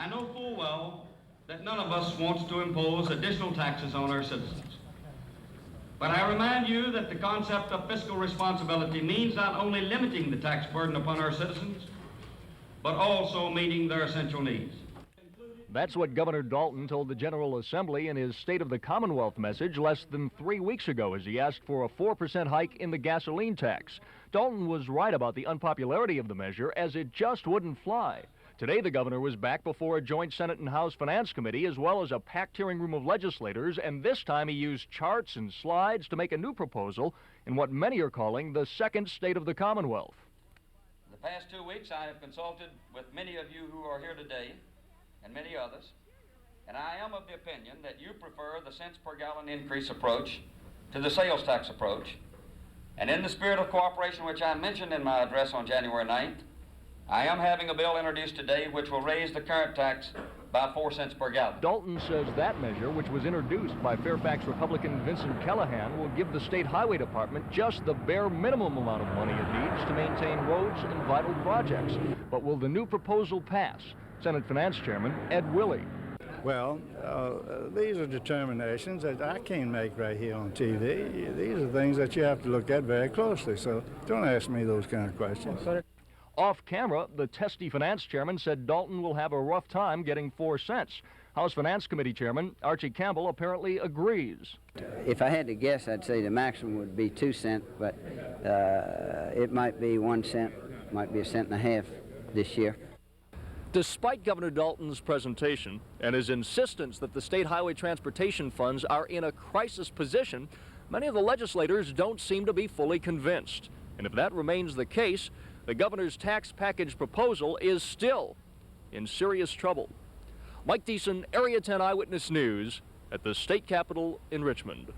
I know full well that none of us wants to impose additional taxes on our citizens. But I remind you that the concept of fiscal responsibility means not only limiting the tax burden upon our citizens, but also meeting their essential needs. That's what Governor Dalton told the General Assembly in his State of the Commonwealth message less than 3 weeks ago as he asked for a 4% hike in the gasoline tax. Dalton was right about the unpopularity of the measure as it just wouldn't fly. Today, the governor was back before a joint Senate and House Finance Committee as well as a packed hearing room of legislators, and this time he used charts and slides to make a new proposal in what many are calling the second State of the Commonwealth. The past 2 weeks, I have consulted with many of you who are here today and many others, and I am of the opinion that you prefer the cents per gallon increase approach to the sales tax approach. And in the spirit of cooperation which I mentioned in my address on January 9th, I am having a bill introduced today which will raise the current tax by 4 cents per gallon. Dalton says that measure, which was introduced by Fairfax Republican Vincent Callahan, will give the State Highway Department just the bare minimum amount of money it needs to maintain roads and vital projects. But will the new proposal pass? Senate Finance Chairman Ed Willey. Well, these are determinations that I can't make right here on TV. These are things that you have to look at very closely, so don't ask me those kind of questions. Off camera, the testy finance chairman said Dalton will have a rough time getting 4 cents. House Finance Committee Chairman Archie Campbell apparently agrees. If I had to guess, I'd say the maximum would be 2 cents, but it might be 1 cent, might be 1.5 cents this year. Despite Governor Dalton's presentation and his insistence that the state highway transportation funds are in a crisis position, many of the legislators don't seem to be fully convinced. And if that remains the case, the governor's tax package proposal is still in serious trouble. Mike Deason, Area 10 Eyewitness News at the state capitol in Richmond.